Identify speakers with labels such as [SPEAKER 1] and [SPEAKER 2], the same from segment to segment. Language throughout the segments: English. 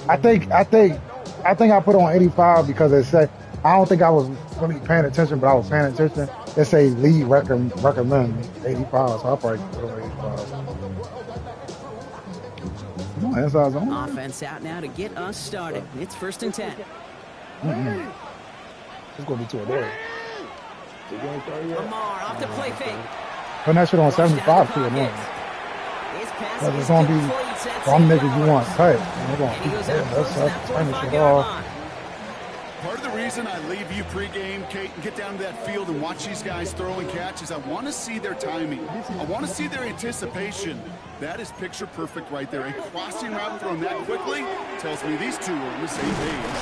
[SPEAKER 1] I put on 85 because it said I don't think I was really paying attention, but I was paying attention. It say lead recommend 85, so I probably put on 85. Come on, inside zone.
[SPEAKER 2] Offense out now to get us started. It's 1st and 10.
[SPEAKER 1] It's gonna be too adorable.
[SPEAKER 2] Lamar off the play fake.
[SPEAKER 1] Putting that shit on 75 too annoying. Because it's gonna be some niggas you want cut.
[SPEAKER 3] Part of the reason I leave you pregame, Kate, and get down to that field and watch these guys throw and catch is I want to see their timing. I want to see their anticipation. That is picture perfect right there. A crossing route thrown that quickly tells me these two are on the same page.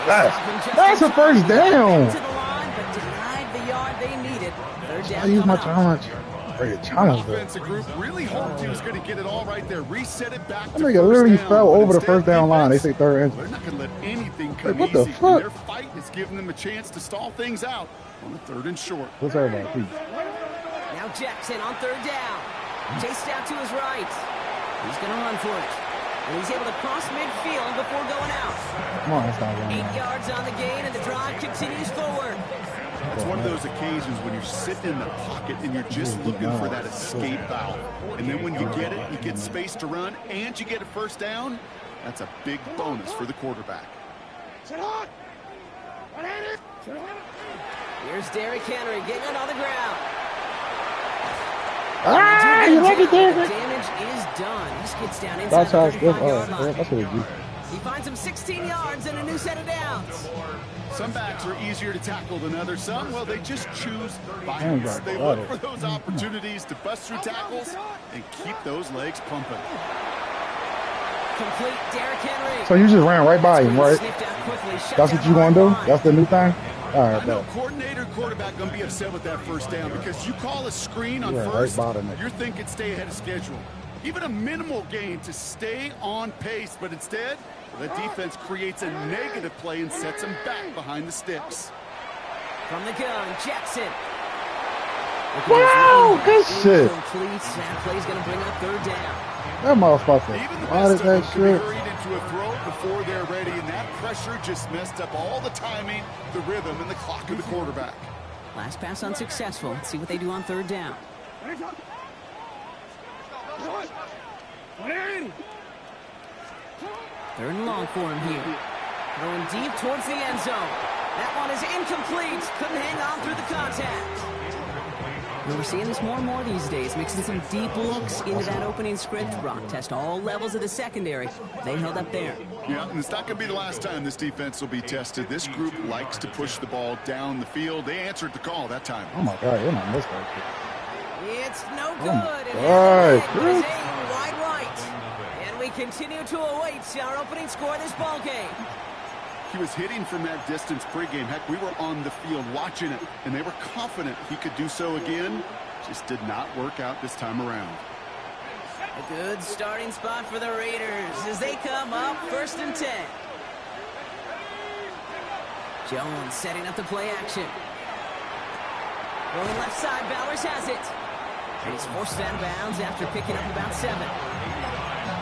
[SPEAKER 1] That's a first down.
[SPEAKER 2] To the line, but denied the yard they needed. Third down.
[SPEAKER 1] I use my challenge.
[SPEAKER 3] Offensive group really hoped he was going to get it all right there. Reset it back to
[SPEAKER 1] nigga literally fell over the first down line. They say third
[SPEAKER 3] they're not going to let anything come
[SPEAKER 1] what the
[SPEAKER 3] easy.
[SPEAKER 1] fuck?
[SPEAKER 3] Their fight is giving them a chance to stall things out on the 3rd and short.
[SPEAKER 1] What's everybody, please?
[SPEAKER 2] Now Jackson on 3rd down. Chased out to his right. He's going to run for it. And he's able to cross midfield before going out.
[SPEAKER 1] Come on, that's not going
[SPEAKER 2] 8 yards on the gain, and the drive continues forward.
[SPEAKER 3] It's one of those occasions when you're sitting in the pocket and you're just looking for that escape valve. And then when you get it, you get space to run, and you get a first down. That's a big bonus for the quarterback.
[SPEAKER 2] Here's Derrick Henry getting it on the ground.
[SPEAKER 1] You like it, Derrick?
[SPEAKER 2] Damage is done. He gets down inside the 35-yard line.
[SPEAKER 1] That's what it is.
[SPEAKER 2] He finds him 16 yards and a new set of downs.
[SPEAKER 3] Some backs are easier to tackle than others. Some, well, they just choose violence. They look for those opportunities to bust through tackles and keep those legs pumping.
[SPEAKER 2] Complete Derrick Henry.
[SPEAKER 1] So you just ran right by him, right? That's what you want to do? That's the new thing? All right,
[SPEAKER 3] I know coordinator quarterback going to be upset with that first down because you call a screen on first, you're thinking stay ahead of schedule. Even a minimal gain to stay on pace, but instead, the defense creates a negative play and sets them back behind the sticks.
[SPEAKER 2] From the gun, Jackson.
[SPEAKER 1] Wow, good shit.
[SPEAKER 2] That play's going to bring up 3rd down.
[SPEAKER 1] That motherfucker. Why did that shit?
[SPEAKER 3] Hurried into a throw before they're ready, and that pressure just messed up all the timing, the rhythm, and the clock of the quarterback.
[SPEAKER 2] Last pass unsuccessful. Let's see what they do on 3rd down. 3rd and long for him here. Going deep towards the end zone. That one is incomplete. Couldn't hang on through the contact. We're seeing this more and more these days, mixing some deep looks into that opening script. Brock test all levels of the secondary. They held up there.
[SPEAKER 3] Yeah, and it's not going to be the last time this defense will be tested. This group likes to push the ball down the field. They answered the call that time.
[SPEAKER 1] Oh, my God. You're not missing that shit.
[SPEAKER 2] It's no good.
[SPEAKER 1] Oh,
[SPEAKER 2] Wide right. And we continue to await our opening score of this ball game.
[SPEAKER 3] He was hitting from that distance pregame. Heck, we were on the field watching it, and they were confident he could do so again. Just did not work out this time around.
[SPEAKER 2] A good starting spot for the Raiders as they come up 1st and 10. Jones setting up the play action. Rolling left side, Bowers has it. And he's forced out of bounds after picking up about 7.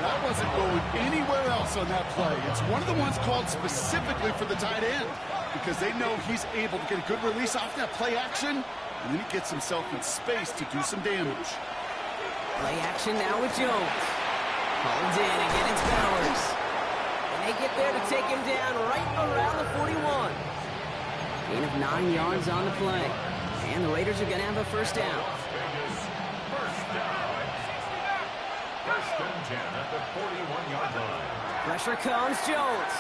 [SPEAKER 3] That wasn't going anywhere else on that play. It's one of the ones called specifically for the tight end because they know he's able to get a good release off that play action, and then he gets himself in space to do some damage.
[SPEAKER 2] Play action now with Jones. Hauled in, again it's Bowers. And they get there to take him down right around the 41. Gain of 9 yards on the play. And the Raiders are going to have a first down.
[SPEAKER 4] 1st and 10 at the 41-yard line.
[SPEAKER 2] Pressure comes, Jones.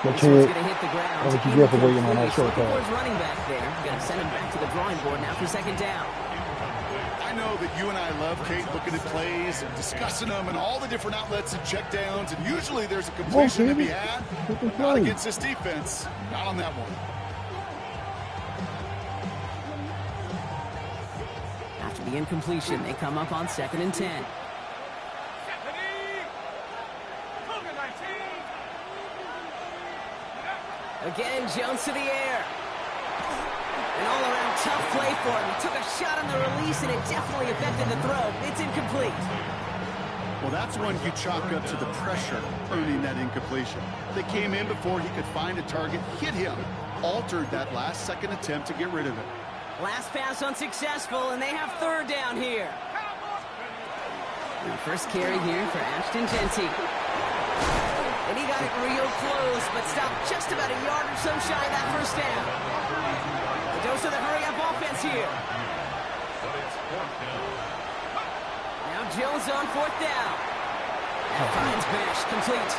[SPEAKER 1] Good
[SPEAKER 2] This
[SPEAKER 1] kid.
[SPEAKER 2] one's going to hit the ground.
[SPEAKER 1] That's what you get for waiting on that short
[SPEAKER 2] Score's
[SPEAKER 1] pass.
[SPEAKER 2] running back there. Going to send him back to the drawing board now for 2nd down.
[SPEAKER 3] I know that you and I love, Kate, looking at plays and discussing them and all the different outlets and check downs, and usually there's a completion to be had. Not against this defense. Not on that one.
[SPEAKER 2] After the incompletion, they come up on 2nd and 10. Again, Jones to the air. An all-around tough play for him. He took a shot on the release, and it definitely affected the throw. It's incomplete.
[SPEAKER 3] Well, that's one you chalk up to the pressure earning that incompletion. They came in before he could find a target, hit him, altered that last-second attempt to get rid of it.
[SPEAKER 2] Last pass unsuccessful, and they have third down here. And first carry here for Ashton Genty. And he got it real close, but stopped just about a yard or so shy of that first down. The dose of the hurry-up offense here. Now Jones on fourth down. That finds Bash complete.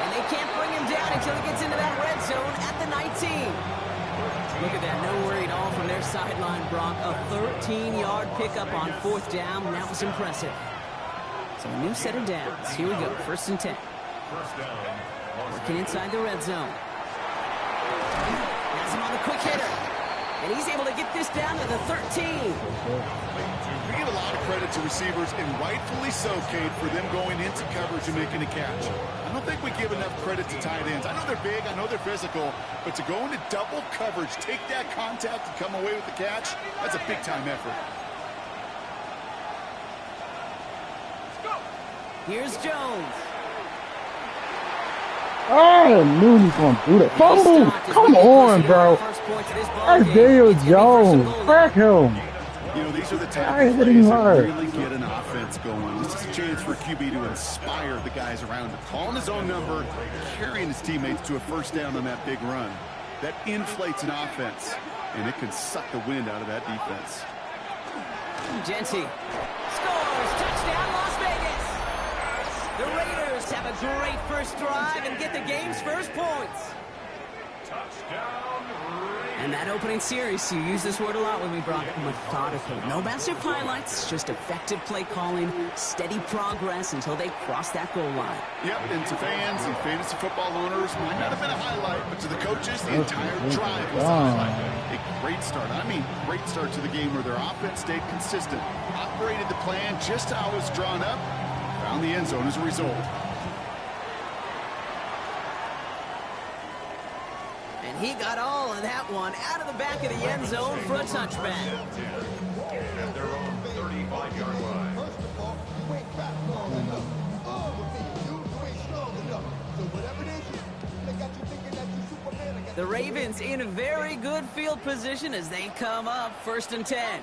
[SPEAKER 2] And they can't bring him down until he gets into that red zone at the 19. Look at that, no worry at all from their sideline, Brock. A 13-yard pickup on fourth down. That was impressive. So a new set of downs. Here we go, 1st and 10. Working inside the red zone. Has him on the quick hitter. And he's able to get this down to the 13.
[SPEAKER 3] We give a lot of credit to receivers, and rightfully so, Kate, for them going into coverage and making a catch. I don't think we give enough credit to tight ends. I know they're big, I know they're physical, but to go into double coverage, take that contact and come away with the catch, that's a big-time effort.
[SPEAKER 2] Here's Jones.
[SPEAKER 1] Oh, I knew he was going to do that. Fumble! Come on, bro. That's Daniel Jones. Crack him.
[SPEAKER 3] You know, these are the type of plays that really get an offense going. This is a chance for QB to inspire the guys around him. Calling his own number, carrying his teammates to a first down on that big run. That inflates an offense, and it can suck the wind out of that defense.
[SPEAKER 2] Genty scores. Touchdown, Las Vegas. The Raiders have a great first drive and get the game's first points. And that opening series, you use this word a lot with me, Brock, methodical. No massive highlights, just effective play calling, steady progress until they cross that goal line.
[SPEAKER 3] Yep, and to fans and fantasy football owners, might not have been a highlight, but to the coaches, the entire drive was a highlight. A great start. I mean, great start to the game where their offense stayed consistent, operated the plan just how it was drawn up, found the end zone as a result.
[SPEAKER 2] And he got all of that one out of the back of the end zone for a touchback.
[SPEAKER 4] At their own 35-yard line.
[SPEAKER 2] The Ravens in a very good field position as they come up 1st and 10.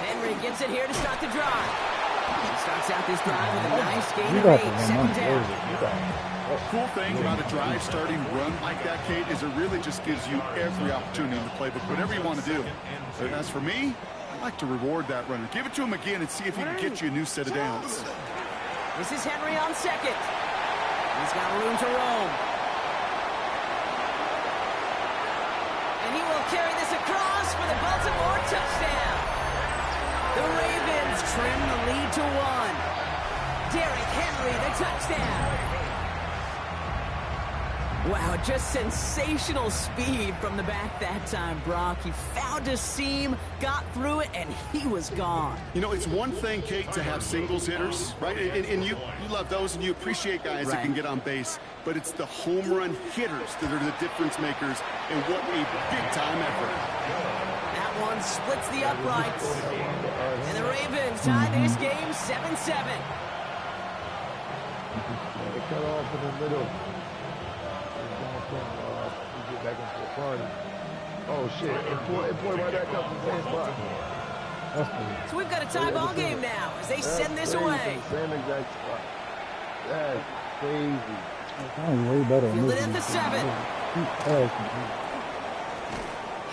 [SPEAKER 2] Henry gets it here to start the drive. He starts out this drive with a nice gain of 8, 2nd down.
[SPEAKER 3] Cool thing about a drive starting run like that, Kate, is it really just gives you every opportunity in the playbook, whatever you want to do. But as for me, I like to reward that runner. Give it to him again and see if he can get you a new set of downs.
[SPEAKER 2] This is Henry on 2nd. He's got room to roam. And he will carry this across for the Baltimore touchdown. The Ravens trim the lead to 1. Derrick Henry, the touchdown. Wow, just sensational speed from the back that time, Brock. He found a seam, got through it, and he was gone.
[SPEAKER 3] You know, it's one thing, Kate, to have singles hitters, right? And you love those, and you appreciate guys that can get on base. But it's the home run hitters that are the difference makers, and what a big-time effort.
[SPEAKER 2] That one splits the uprights. And the Ravens tie this game 7-7.
[SPEAKER 5] Cut off in the middle. Get back into the party. Oh shit! It point right back up to the same spot.
[SPEAKER 2] So we've got a tie ball game now as they send this away.
[SPEAKER 5] Same exact spot. That's crazy.
[SPEAKER 1] Way better.
[SPEAKER 2] Fielded at the 7.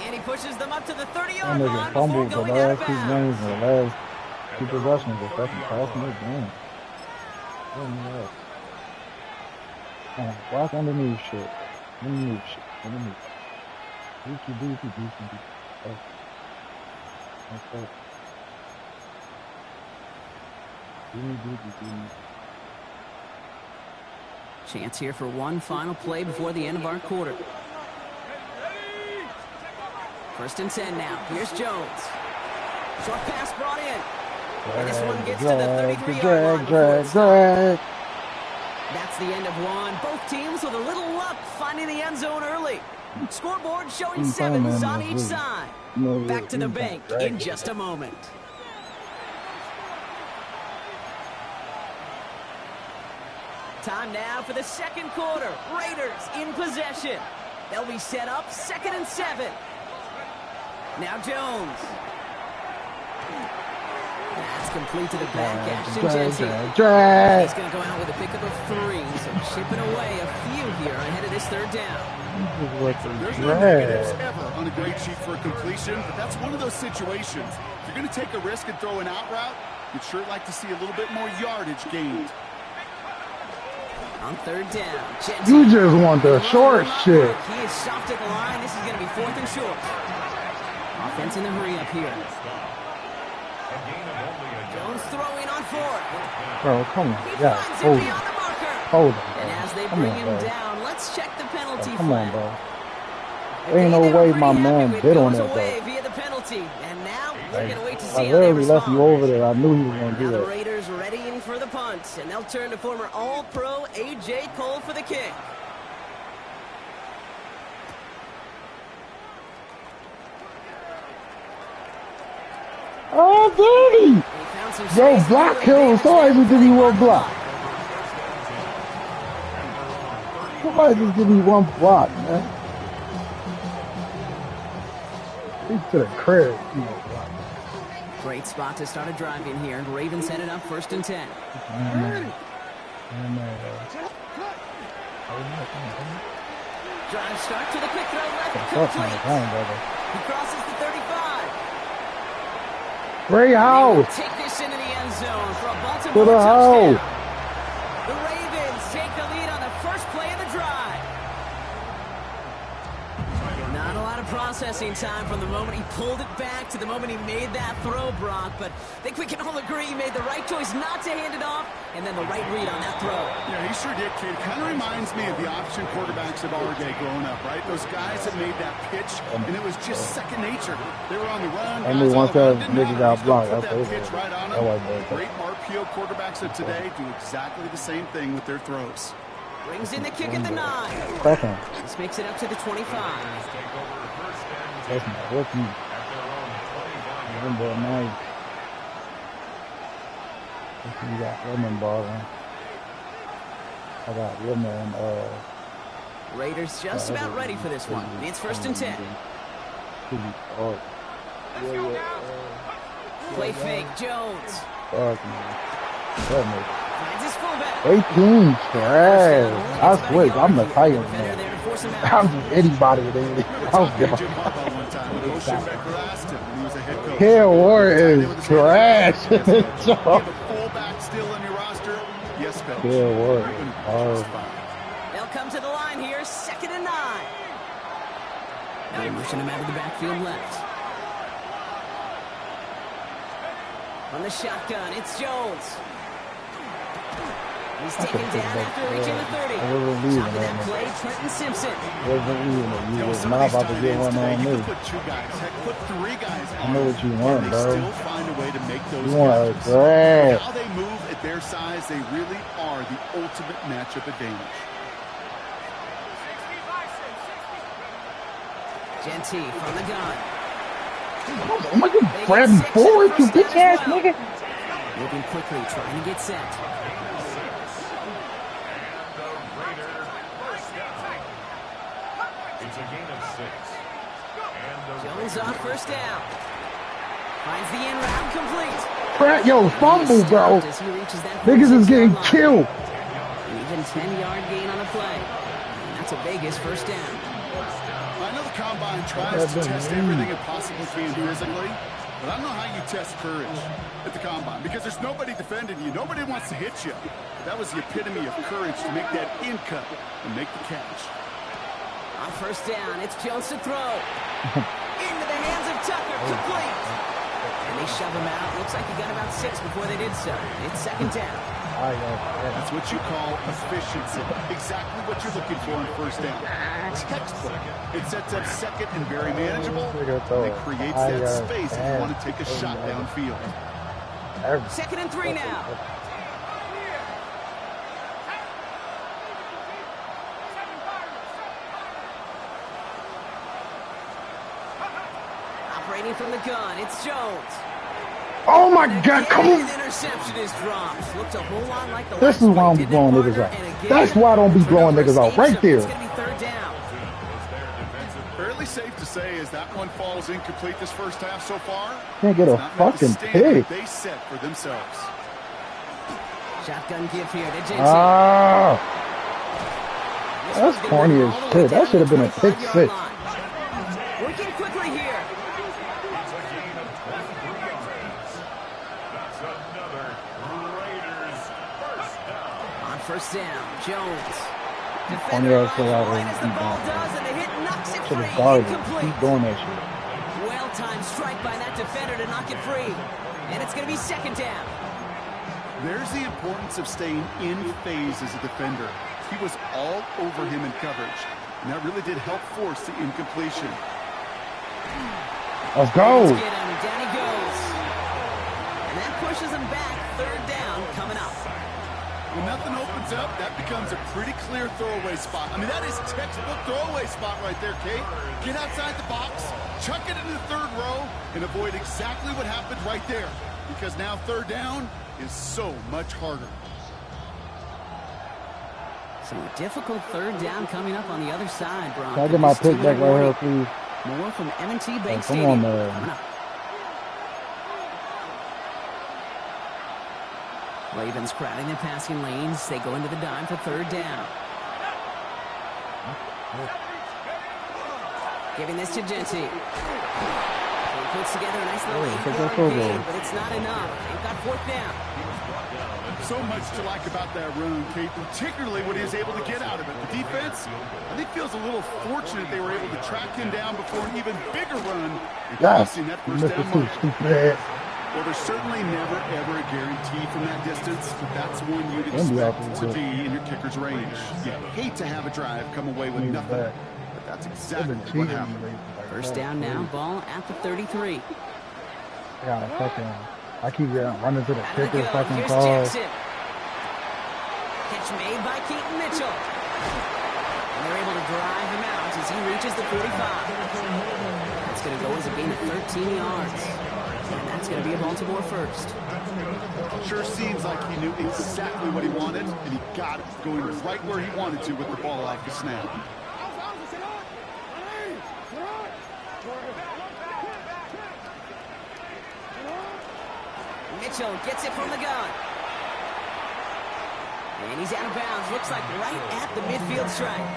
[SPEAKER 2] And he pushes them up to the 30-yard line before going out of bounds.
[SPEAKER 1] The last 2 possessions are fucking costing this game. Walk underneath shit. Underneath shit. Underneath. Dookie. Oh. Okay.
[SPEAKER 2] Chance here for one final play before the end of our quarter. 1st and 10 now. Here's Jones. Short pass brought in. And this one gets to the 33-yard line.
[SPEAKER 1] Drag.
[SPEAKER 2] That's the end of one. Both teams with a little luck finding the end zone early. Scoreboard showing 7s on each side. Back to the bank in just a moment. Time now for the second quarter. Raiders in possession. They'll be set up 2nd and 7. Now Jones. That's complete to the back. Ashton Jensen. He's going to go out with a pickup of 3. So chipping away a few here ahead of this 3rd down.
[SPEAKER 3] There's no negatives ever on a grade sheet for a completion, but that's one of those situations. If you're going to take a risk and throw an out route, you'd sure like to see a little bit more yardage gained.
[SPEAKER 2] On 3rd down,
[SPEAKER 1] You just want the short shit.
[SPEAKER 2] He is stopped at the line. This is going to be 4th and short. Offense in the hurry up here. Jones throwing on 4th.
[SPEAKER 1] Bro, come on.
[SPEAKER 2] He
[SPEAKER 1] Yeah,
[SPEAKER 2] finds
[SPEAKER 1] hold
[SPEAKER 2] it
[SPEAKER 1] it.
[SPEAKER 2] beyond the marker.
[SPEAKER 1] Hold it,
[SPEAKER 2] And
[SPEAKER 1] bro.
[SPEAKER 2] as they
[SPEAKER 1] Come
[SPEAKER 2] bring
[SPEAKER 1] on,
[SPEAKER 2] him
[SPEAKER 1] bro.
[SPEAKER 2] down, let's check the penalty
[SPEAKER 1] Come
[SPEAKER 2] flag.
[SPEAKER 1] on, bro. Ain't no way my man bid on that,
[SPEAKER 2] away
[SPEAKER 1] bro.
[SPEAKER 2] via the penalty. And now we're going to wait to see
[SPEAKER 1] I
[SPEAKER 2] how they
[SPEAKER 1] literally left
[SPEAKER 2] respond.
[SPEAKER 1] you over there. I knew he was going to
[SPEAKER 2] Now
[SPEAKER 1] do
[SPEAKER 2] the
[SPEAKER 1] that.
[SPEAKER 2] Raiders readying for the punt, and they'll turn to former All-Pro A.J. Cole for the kick.
[SPEAKER 1] Oh, dirty!
[SPEAKER 2] He found some
[SPEAKER 1] Yo,
[SPEAKER 2] space
[SPEAKER 1] block
[SPEAKER 2] to
[SPEAKER 1] kill.
[SPEAKER 2] advantage
[SPEAKER 1] Somebody
[SPEAKER 2] there
[SPEAKER 1] just give me
[SPEAKER 2] before
[SPEAKER 1] one
[SPEAKER 2] they
[SPEAKER 1] block.
[SPEAKER 2] block.
[SPEAKER 1] Somebody just give me one block, man. He's to the crib. You know, block.
[SPEAKER 2] Great spot to start a drive in here. Ravens headed up 1st and 10. Drive start to the quick throw left. Complete. He crosses the 35.
[SPEAKER 1] Ray Howe.
[SPEAKER 2] Take this into the end zone for a
[SPEAKER 1] To
[SPEAKER 2] Baltimore
[SPEAKER 1] the
[SPEAKER 2] touchdown.
[SPEAKER 1] hole.
[SPEAKER 2] The Ravens take the lead on the first play of the drive. Not a lot of processing time from the moment he pulled it back to the moment he made that throw, Brock. But I think we can all agree he made the right choice not to hand it off, and then the right read on that throw.
[SPEAKER 3] Yeah, he sure did, kid. Kind of reminds me of the option quarterbacks of our day growing up, right? Those guys that made that pitch, and it was just second nature. They were on the run.
[SPEAKER 1] I knew once that nigga got blocked,
[SPEAKER 3] Put
[SPEAKER 1] I
[SPEAKER 3] that
[SPEAKER 1] played
[SPEAKER 3] pitch
[SPEAKER 1] it.
[SPEAKER 3] right on
[SPEAKER 1] I like
[SPEAKER 3] him.
[SPEAKER 1] that.
[SPEAKER 3] Great RPO quarterbacks of today do exactly the same thing with their throws.
[SPEAKER 2] Brings in the kick at the 9.
[SPEAKER 1] Second.
[SPEAKER 2] This makes it up to the 25.
[SPEAKER 1] That's my rookie. Remember, nice. You got lemon balling. I got lemon,
[SPEAKER 2] Raiders just about ready for this one. It's 1st and 10. Play fake, Jones.
[SPEAKER 1] Fuck, man. That
[SPEAKER 2] Finds his fullback.
[SPEAKER 1] 18 trash. I switch. I'm the Titan,
[SPEAKER 2] Defender
[SPEAKER 1] man.
[SPEAKER 2] there to force him out.
[SPEAKER 1] I'm just anybody that they I was
[SPEAKER 3] Jim Harbaugh one time when Coach Becker asked him when he was a head coach.
[SPEAKER 1] Hell, War is trash.
[SPEAKER 3] You have a fullback still on your roster? Yes, Coach.
[SPEAKER 1] Hell, War
[SPEAKER 3] You're gonna
[SPEAKER 1] is
[SPEAKER 3] be
[SPEAKER 1] hard.
[SPEAKER 3] just fine.
[SPEAKER 2] They'll come to the line here, 2nd and 9. They motion him out of the backfield left. On the shotgun, it's Jones. He's taken down after reaching the 30.
[SPEAKER 1] I wasn't leaving
[SPEAKER 2] Top of that
[SPEAKER 1] that,
[SPEAKER 2] play, Trenton Simpson.
[SPEAKER 1] Wasn't even. You
[SPEAKER 3] You know,
[SPEAKER 1] was
[SPEAKER 3] some
[SPEAKER 1] not
[SPEAKER 3] of these
[SPEAKER 1] about to
[SPEAKER 3] tight
[SPEAKER 1] get
[SPEAKER 3] ends
[SPEAKER 1] one
[SPEAKER 3] today,
[SPEAKER 1] on
[SPEAKER 3] you
[SPEAKER 1] me.
[SPEAKER 3] can put 2 guys, heck, put 3 guys
[SPEAKER 1] I know what you
[SPEAKER 3] on,
[SPEAKER 1] want,
[SPEAKER 3] and
[SPEAKER 1] bro.
[SPEAKER 3] they still find a way to make those
[SPEAKER 1] You want a
[SPEAKER 3] catches.
[SPEAKER 1] grab.
[SPEAKER 3] How they move at their size, they really are the ultimate matchup advantage.
[SPEAKER 2] Genty from the gun.
[SPEAKER 1] Am I just grabbing forward, you bitch ass nigga?
[SPEAKER 2] Moving quickly, trying to get set.
[SPEAKER 4] It's a gain of 6.
[SPEAKER 2] Jones on 1st down. Finds the in route complete.
[SPEAKER 1] Crap, yo, fumble, bro.
[SPEAKER 2] As he reaches that
[SPEAKER 1] Niggas is
[SPEAKER 2] 46-yard
[SPEAKER 1] getting
[SPEAKER 2] line.
[SPEAKER 1] killed.
[SPEAKER 2] An even 10-yard gain on the play. And that's a Vegas 1st down.
[SPEAKER 3] I know the Combine tries to test everything it possibly can physically, but I don't know how you test courage at the Combine because there's nobody defending you. Nobody wants to hit you. But that was the epitome of courage to make that in cut and make the catch.
[SPEAKER 2] On 1st down, it's Jones to throw. Into the hands of Tucker, complete. And they shove him out. Looks like he got about 6 before they did so. It's 2nd down.
[SPEAKER 3] That's what you call efficiency. Exactly what you're looking for in 1st down. Textbook. It sets up 2nd and very manageable, and it creates that space if you want to take a shot downfield.
[SPEAKER 2] 2nd and 3 now. Waiting from the gun, it's Jones.
[SPEAKER 1] Oh my God, come on.
[SPEAKER 2] An interception is dropped. Looked a whole lot like the
[SPEAKER 1] This is why I don't be blowing niggas out. That's why I don't be blowing niggas out right there.
[SPEAKER 2] It's going to be third down.
[SPEAKER 3] Fairly safe to say as that one falls incomplete this first half so far.
[SPEAKER 1] Can't get a fucking pick.
[SPEAKER 3] They set for themselves.
[SPEAKER 2] Shotgun give here to Jensen.
[SPEAKER 1] Ah, that's corny as shit. That should have been a pick six.
[SPEAKER 2] Working quickly here. On first down, Jones.
[SPEAKER 1] Corny ass shit out
[SPEAKER 2] Right as the ball
[SPEAKER 1] of
[SPEAKER 2] does, and the hit knocks it
[SPEAKER 1] should
[SPEAKER 2] free.
[SPEAKER 1] have guarded.
[SPEAKER 2] Incomplete.
[SPEAKER 1] Keep doing that shit.
[SPEAKER 2] Well-timed strike by that defender to knock it free. And it's going to be second down.
[SPEAKER 3] There's the importance of staying in phase as a defender. He was all over him in coverage, and that really did help force the incompletion.
[SPEAKER 1] Let's go.
[SPEAKER 2] Let's get him. Down he goes. And that pushes him back. Third down coming up.
[SPEAKER 3] When nothing opens up, that becomes a pretty clear throwaway spot. I mean, that is textbook throwaway spot right there, Kate. Get outside the box, chuck it into the third row, and avoid exactly what happened right there. Because now third down is so much harder.
[SPEAKER 2] So a difficult third down coming up on the other side, Brock.
[SPEAKER 1] Can I get my pick back right here, please?
[SPEAKER 2] More from M&T Bank
[SPEAKER 1] Come
[SPEAKER 2] Stadium.
[SPEAKER 1] on, man.
[SPEAKER 2] Coming up. Ravens crowding their passing lanes. They go into the dime for third down. Giving this to Jensen. He puts together a nice little 8-yard gain, but it's not enough. They've got fourth down.
[SPEAKER 3] So much to like about that run, Kate, particularly what he was able to get out of it. The defense, I think, feels a little fortunate they were able to track him down before an even bigger run.
[SPEAKER 1] Yes.
[SPEAKER 3] That first down mark. Well, there's certainly never, ever a guarantee from that distance, but that's one you'd expect to be in your kicker's range. You hate to have a drive come away with nothing, but that's exactly what happened.
[SPEAKER 2] First down now, ball at the 33.
[SPEAKER 1] I keep running to the kicker fucking
[SPEAKER 2] Here's
[SPEAKER 1] call.
[SPEAKER 2] Jackson. Catch made by Keaton Mitchell. And they're able to drive him out as he reaches the 45. That's going to go as a gain of 13 yards. And that's going to be a Baltimore first.
[SPEAKER 3] Sure seems like he knew exactly what he wanted, and he got it going right where he wanted to with the ball off the snap.
[SPEAKER 2] Mitchell gets it from the gun. And he's out of bounds. Looks like right at the midfield stripe.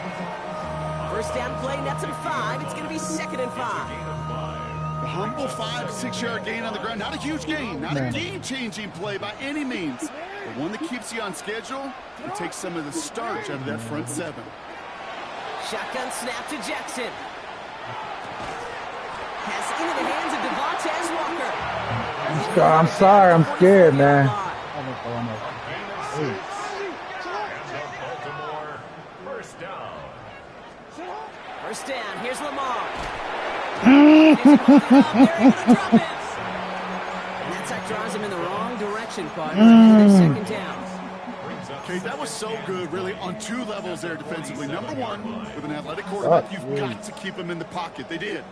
[SPEAKER 2] First down play, nets him 5. It's going to be 2nd and 5.
[SPEAKER 3] A humble 5-6-yard gain on the ground. Not a huge gain. Not a game-changing play by any means. But one that keeps you on schedule and takes some of the starch out of that front 7.
[SPEAKER 2] Shotgun snap to Jackson. Pass into the hands of Devontae Walker.
[SPEAKER 1] I'm sorry, I'm scared, man.
[SPEAKER 2] First down, here's Lamar. And that's that draws him in the wrong direction, partner. And there's second down.
[SPEAKER 3] Okay, that was so good, really, on 2 levels there defensively. Number 1, with an athletic quarterback, you've got to keep him in the pocket. They did.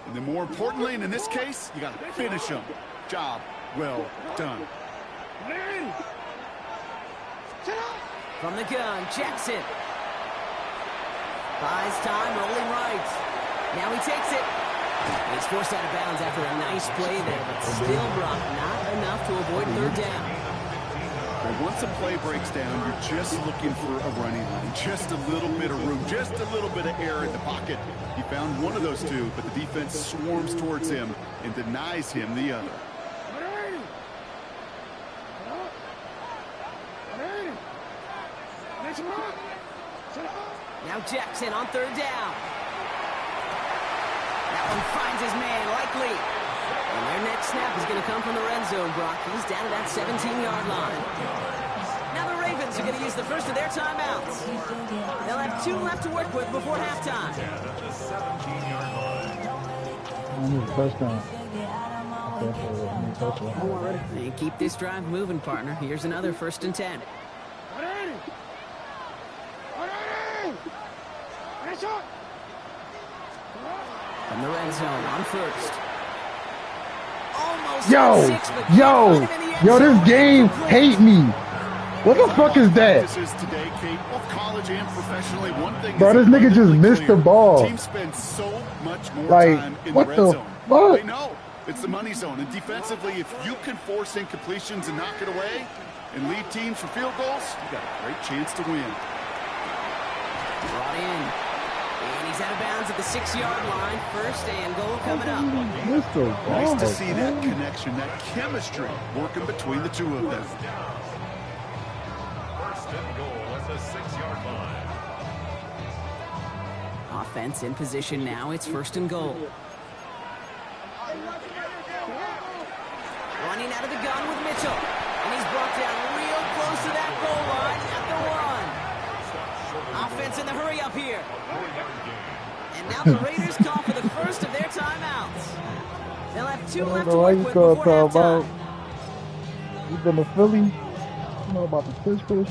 [SPEAKER 3] And then more importantly, and in this case, you got to finish him. Job well done.
[SPEAKER 2] From the gun, Jackson. Buys time, rolling right. Now he takes it. He's forced out of bounds after a nice play there, but still, Brock, not enough to avoid third down.
[SPEAKER 3] Well, once a play breaks down, you're just looking for a running lane. Just a little bit of room, just a little bit of air in the pocket. He found one of those 2, but the defense swarms towards him and denies him the other.
[SPEAKER 2] Now Jackson on third down. That one finds his man, likely. And their next snap is going to come from the red zone, Brock. He's down to that 17-yard line. Now the Ravens are going to use the first of their timeouts. They'll have 2 left to work with before halftime. And keep this drive moving, partner. Here's another 1st and 10. From the red zone on first. Almost
[SPEAKER 1] Yo,
[SPEAKER 2] at 6, but
[SPEAKER 1] yo,
[SPEAKER 2] can't find him in the end
[SPEAKER 1] yo, this
[SPEAKER 2] zone.
[SPEAKER 1] game hate me. What the fuck is that?
[SPEAKER 3] Practices today, Kate, both college and professionally. One thing
[SPEAKER 1] Bro,
[SPEAKER 3] is
[SPEAKER 1] this nigga just
[SPEAKER 3] abundantly
[SPEAKER 1] missed the
[SPEAKER 3] clear.
[SPEAKER 1] ball.
[SPEAKER 3] Teams spend so much more
[SPEAKER 1] Like,
[SPEAKER 3] time in
[SPEAKER 1] what
[SPEAKER 3] the red
[SPEAKER 1] the
[SPEAKER 3] zone.
[SPEAKER 1] fuck?
[SPEAKER 3] They know it's the money zone. And defensively, if you can force incompletions and knock it away and lead teams for field goals, you got a great chance to win.
[SPEAKER 2] Brought in. And he's out of bounds at the 6-yard line. First and goal coming up.
[SPEAKER 1] Missed the
[SPEAKER 3] Nice
[SPEAKER 1] ball,
[SPEAKER 3] to see that
[SPEAKER 1] man.
[SPEAKER 3] connection, that chemistry working between the two of them.
[SPEAKER 4] First and goal at the 6-yard line.
[SPEAKER 2] Offense in position now. It's first and goal. Running out of the gun with Mitchell. And he's brought down real close to that goal line at the 1. Offense in the hurry up here. And now the Raiders call for the first of their timeouts. They'll have 2 left to
[SPEAKER 1] Why
[SPEAKER 2] work
[SPEAKER 1] you
[SPEAKER 2] with
[SPEAKER 1] call
[SPEAKER 2] before
[SPEAKER 1] timeout?
[SPEAKER 2] halftime.
[SPEAKER 1] You been to Philly? You know about the fish fish?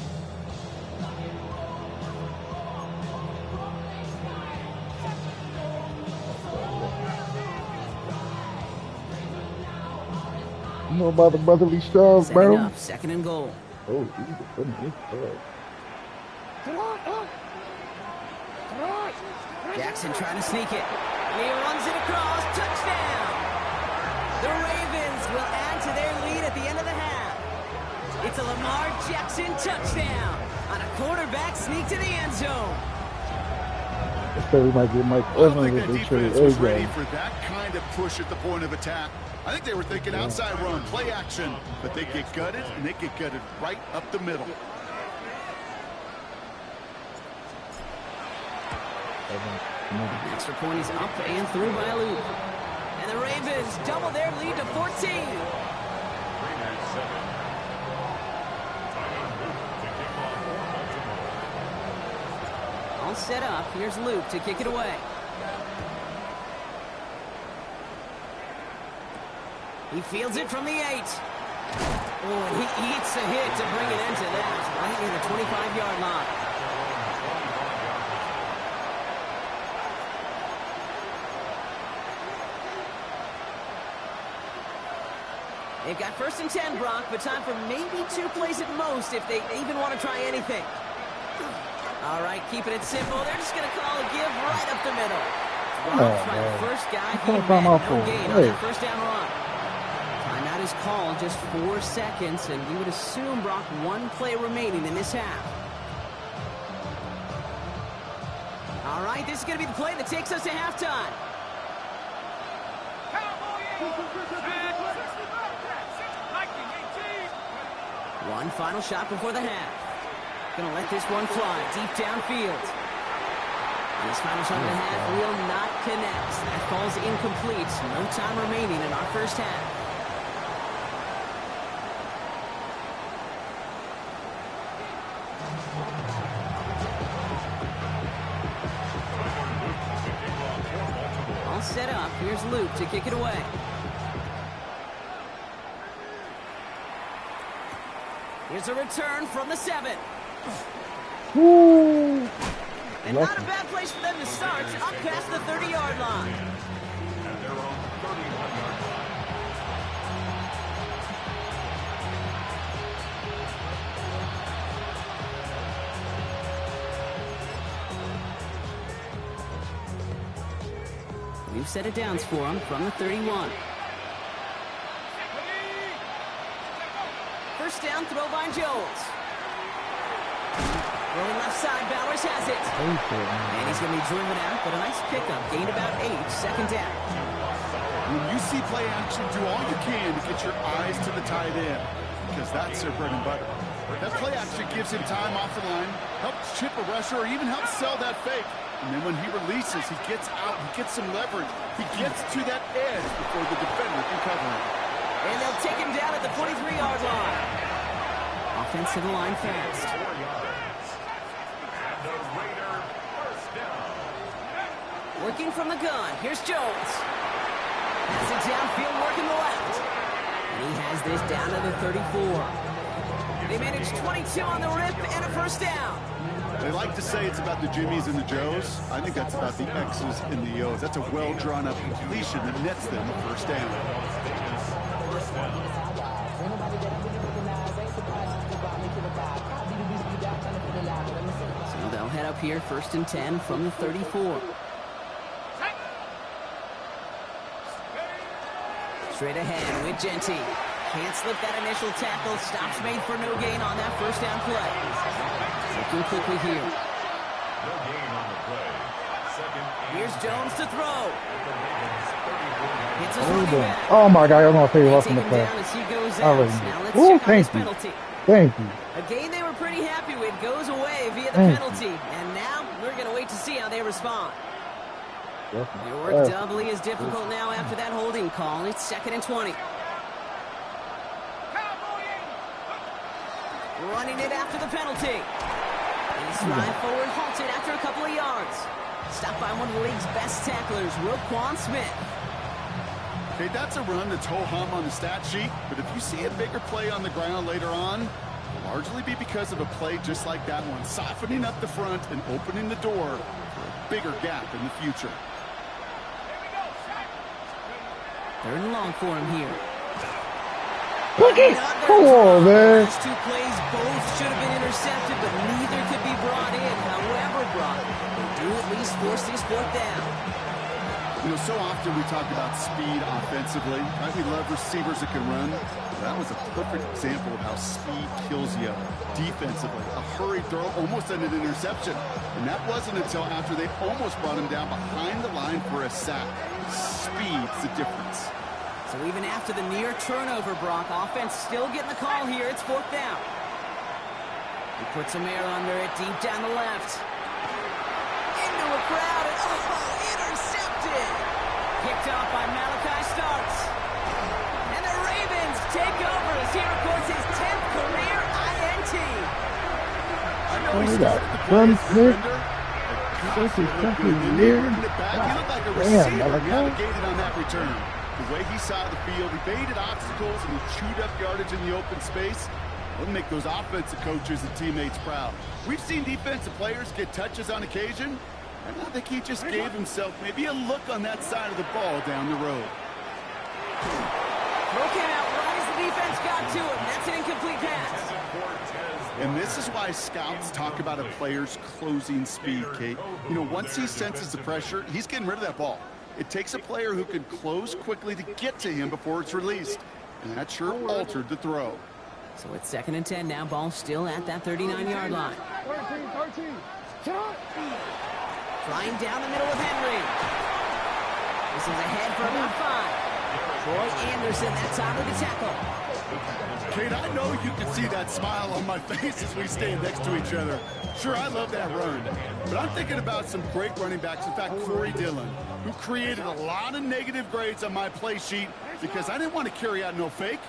[SPEAKER 1] You know about the brotherly shove,
[SPEAKER 2] Setting
[SPEAKER 1] bro?
[SPEAKER 2] up, second and goal.
[SPEAKER 1] Oh, he's a good man.
[SPEAKER 2] Jackson trying to sneak it. And he runs it across. Touchdown! The Ravens will add to their lead at the end of the half. It's a Lamar Jackson touchdown on a quarterback sneak to the end zone.
[SPEAKER 1] I said we might get Mike
[SPEAKER 3] I don't think
[SPEAKER 1] Evans
[SPEAKER 3] that
[SPEAKER 1] if they trade
[SPEAKER 3] defense was ready
[SPEAKER 1] AJ.
[SPEAKER 3] for that kind of push at the point of attack. I think they were thinking outside run, play action, but they get gutted, and they get gutted right up the middle.
[SPEAKER 2] Extra point is up and through by Luke. And the Ravens double their lead to 14.
[SPEAKER 4] Raiders 7. Tyler Luke to kick off for Baltimore.
[SPEAKER 2] All set up. Here's Luke to kick it away. He fields it from the 8. Oh, and he eats a hit to bring it into that. Right near the 25-yard line. They've got first and 10, Brock, but time for maybe 2 plays at most if they even want to try anything. All right, keeping it simple. They're just going to call a give right up the middle. Brock's by the first guy he met. No gain on that first down run. Timeout is called, just 4 seconds, and we would assume, Brock, 1 play remaining in this half. All right, this is going to be the play that takes us to halftime. One final shot before the half. Gonna let this one fly deep downfield. And this final shot of the half will not connect. That falls incomplete. No time remaining in our first half. All set up. Here's Luke to kick it away. Here's a return from the 7.
[SPEAKER 1] Woo!
[SPEAKER 2] And not a bad place for them to start, up past the 30-yard line.
[SPEAKER 4] And they're on the 31-yard line.
[SPEAKER 2] New set of downs for him from the 31. First down, throw by Jones. Rolling left side, Bowers has it. And he's going to be driven out, but a nice pickup. Gained about 8, second down.
[SPEAKER 3] When you see play action, do all you can to get your eyes to the tight end, because that's their bread and butter. That play action gives him time off the line, helps chip a rusher, or even helps sell that fake. And then when he releases, he gets out, he gets some leverage. He gets to that edge before the defender can cover him.
[SPEAKER 2] And they'll take him down at the 43-yard line. Offense to the line fast.
[SPEAKER 4] 4 yards. And the Raider first down.
[SPEAKER 2] Working from the gun. Here's Jones. Has it downfield, working the left. And he has this down to the 34. They managed 22 on the rip and a first down.
[SPEAKER 3] They like to say it's about the Jimmies and the Joes. I think that's about the X's and the O's. That's a well-drawn-up completion that nets them a first down.
[SPEAKER 2] up here, 1st and 10 from the 34. Straight ahead with Genty. Can't slip that initial tackle. Stops made for no gain on that first down play. Looking quickly here.
[SPEAKER 4] No gain on the play. Second and
[SPEAKER 2] Here's Jones to throw. Hits his
[SPEAKER 1] Oh,
[SPEAKER 2] running
[SPEAKER 1] damn.
[SPEAKER 2] back.
[SPEAKER 1] Oh my God, I'm gonna say
[SPEAKER 2] They
[SPEAKER 1] what's
[SPEAKER 2] take
[SPEAKER 1] in the
[SPEAKER 2] him
[SPEAKER 1] play.
[SPEAKER 2] down as he goes
[SPEAKER 1] I
[SPEAKER 2] out.
[SPEAKER 1] really
[SPEAKER 2] Now
[SPEAKER 1] do.
[SPEAKER 2] let's
[SPEAKER 1] Ooh,
[SPEAKER 2] check on this
[SPEAKER 1] thank you.
[SPEAKER 2] penalty.
[SPEAKER 1] Thank you.
[SPEAKER 2] A gain they were pretty happy with goes away via the
[SPEAKER 1] Thank you.
[SPEAKER 2] penalty. And now we're going to wait to see how they respond.
[SPEAKER 1] Yes,
[SPEAKER 2] Their work doubly as difficult now after that holding call. It's 2nd and 20. Running it after the penalty. He's flying forward, halted after a couple of yards. Stopped by one of the league's best tacklers, Roquan Smith.
[SPEAKER 3] Okay, that's a run that's ho-hum on the stat sheet, but if you see a bigger play on the ground later on, it'll largely be because of a play just like that one, softening up the front and opening the door for a bigger gap in the future.
[SPEAKER 2] 3rd and long for him here.
[SPEAKER 1] Look it! Come on, man.
[SPEAKER 2] Last 2 plays both should have been intercepted, but neither could be brought in. However brought, they do at least force this 4th down.
[SPEAKER 3] You know, so often we talk about speed offensively, right? We love receivers that can run. That was a perfect example of how speed kills you defensively. A hurried throw almost ended an interception. And that wasn't until after they almost brought him down behind the line for a sack. Speed's the difference.
[SPEAKER 2] So even after the near turnover, Brock, offense still getting the call here. It's 4th down. He puts some air under it, deep down the left. Into a crowd, and intercepted! Picked off by Malachi Starks. And the Ravens take over as he records his 10th career INT.
[SPEAKER 3] I know he
[SPEAKER 1] Oh,
[SPEAKER 3] started the
[SPEAKER 1] that
[SPEAKER 3] play as a
[SPEAKER 1] Smith.
[SPEAKER 3] defender.
[SPEAKER 1] This is
[SPEAKER 3] Good.
[SPEAKER 1] something
[SPEAKER 3] And then
[SPEAKER 1] weird.
[SPEAKER 3] bringing it back, he looked like a
[SPEAKER 1] Damn,
[SPEAKER 3] receiver
[SPEAKER 1] Malachi.
[SPEAKER 3] navigated on that return. The way he saw the field, he baited obstacles and he chewed up yardage in the open space. It'll make those offensive coaches and teammates proud. We've seen defensive players get touches on occasion, and I think he just gave himself maybe a look on that side of the ball down the road.
[SPEAKER 2] Throw came out right as the defense got to him. That's an incomplete pass.
[SPEAKER 3] And this is why scouts talk about a player's closing speed, Kate. You know, once he senses the pressure, he's getting rid of that ball. It takes a player who can close quickly to get to him before it's released. And that sure altered the throw.
[SPEAKER 2] So it's 2nd and 10 now. Ball still at that 39-yard line.
[SPEAKER 5] 13.
[SPEAKER 2] Flying down the middle of Henry. This is ahead for about 5. Troy Anderson, that time of the tackle.
[SPEAKER 3] Kate, I know you can see that smile on my face as we stand next to each other. Sure, I love that run. But I'm thinking about some great running backs. In fact, Corey Dillon, who created a lot of negative grades on my play sheet because I didn't want to carry out no fake.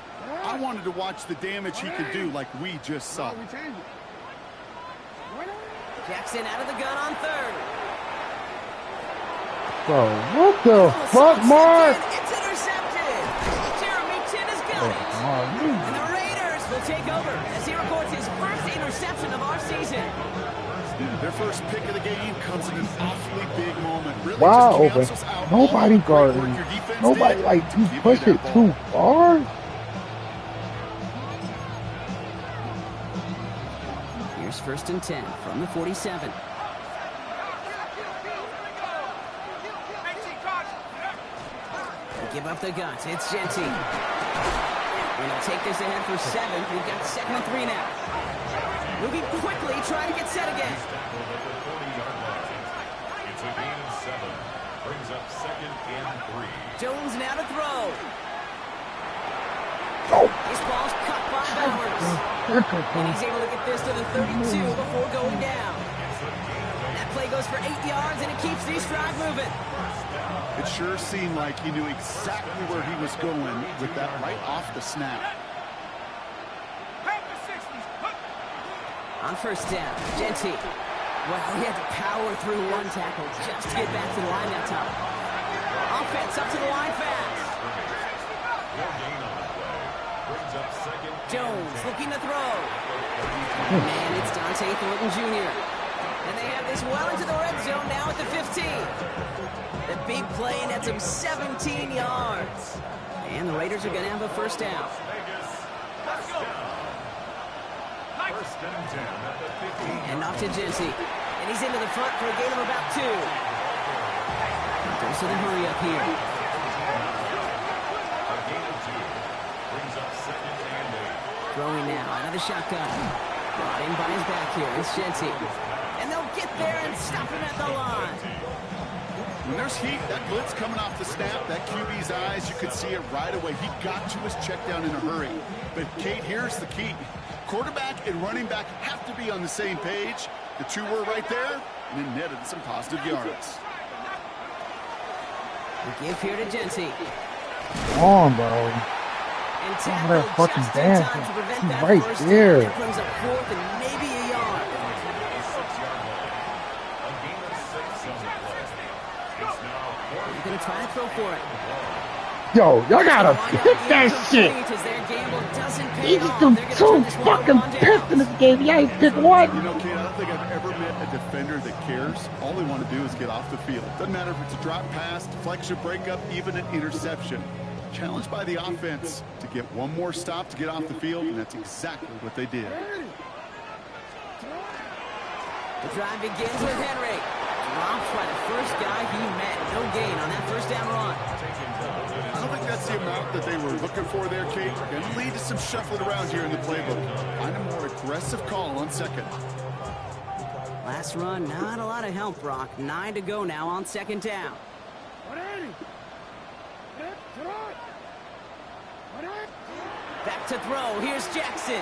[SPEAKER 3] I wanted to watch the damage he could do like we just saw.
[SPEAKER 2] Jackson out of the gun on 3rd.
[SPEAKER 1] Bro, what the fuck, Mark?
[SPEAKER 2] It's intercepted. Jeremy Chin has got it. And the Raiders will take over as he records his first interception of our season.
[SPEAKER 3] Their first pick of the game comes in an awfully big moment. Really
[SPEAKER 1] Wide
[SPEAKER 3] just
[SPEAKER 1] open.
[SPEAKER 3] cancels out
[SPEAKER 1] Nobody
[SPEAKER 3] all the great
[SPEAKER 1] guarding.
[SPEAKER 3] work your defense
[SPEAKER 1] Nobody
[SPEAKER 3] did.
[SPEAKER 1] like to
[SPEAKER 3] Give me
[SPEAKER 1] push
[SPEAKER 3] that
[SPEAKER 1] it
[SPEAKER 3] ball.
[SPEAKER 1] too far.
[SPEAKER 2] Here's 1st and 10 from the 47. They give up the guts. It's Genty. And he'll take this ahead for 7. We've got 2nd and 3 now. Moving quickly, trying to get set again.
[SPEAKER 4] It's a gain of 7. Brings up 2nd and 3.
[SPEAKER 2] Jones now to throw.
[SPEAKER 1] Oh.
[SPEAKER 2] This ball's cut by Bowers. And he's able to get this to the 32 before going down. That play goes for 8 yards, and it keeps these drive moving.
[SPEAKER 3] It sure seemed like he knew exactly where he was going with that right off the snap.
[SPEAKER 2] On 1st down, Genty. Well, he had to power through one tackle just to get back to the line that time. Offense up to the line fast. Jones looking to throw. And it's Dante Thornton Jr. And they have this well into the red zone now at the 15. The big play nets him 17 yards. And the Raiders are going to have a 1st down.
[SPEAKER 4] First and 10 at the 15.
[SPEAKER 2] And off to Genty. And he's into the front for a gain of about 2. Goes to the hurry up here.
[SPEAKER 4] A gain of 2. Brings up second and 8.
[SPEAKER 2] Throwing now, another shotgun. Brought in by his back here. It's Genty. And they'll get there and stop him at the line.
[SPEAKER 3] When there's heat, that blitz coming off the snap, that QB's eyes, you could see it right away. He got to his check down in a hurry. But, Kate, here's the key. Quarterback and running back have to be on the same page. The two were right there, and it netted some positive yards.
[SPEAKER 2] We give here to Genty.
[SPEAKER 1] Come on, bro.
[SPEAKER 2] And
[SPEAKER 1] Oh,
[SPEAKER 2] tackle
[SPEAKER 1] that fucking
[SPEAKER 2] just in time
[SPEAKER 1] dancing.
[SPEAKER 2] to prevent
[SPEAKER 1] He's
[SPEAKER 2] that
[SPEAKER 1] right
[SPEAKER 2] first
[SPEAKER 1] there.
[SPEAKER 2] down. That brings up 4th and maybe a yard.
[SPEAKER 4] A gain of 6 on the play. It's now 4th.
[SPEAKER 2] He's going to try to throw for it.
[SPEAKER 1] Yo, y'all gotta hit that shit.
[SPEAKER 2] As their gamble doesn't pay
[SPEAKER 1] He's
[SPEAKER 2] off.
[SPEAKER 1] too
[SPEAKER 2] They're gonna turn this one
[SPEAKER 1] fucking
[SPEAKER 2] on down.
[SPEAKER 1] pissed in this game. He ain't pick one.
[SPEAKER 3] You know, Kate, I don't think I've ever met a defender that cares. All they want to do is get off the field. Doesn't matter if it's a drop pass, deflection, breakup, even an interception. Challenged by the offense to get one more stop to get off the field, and that's exactly what they did.
[SPEAKER 2] The drive begins with Henry. Dropped by the first guy he met. No gain on that first down run.
[SPEAKER 3] I don't think that's the amount that they were looking for there, Kate. Going to lead to some shuffling around here in the playbook. Find a more aggressive call on second.
[SPEAKER 2] Last run, not a lot of help, Brock. 9 to go now on second down. Back to throw. Here's Jackson.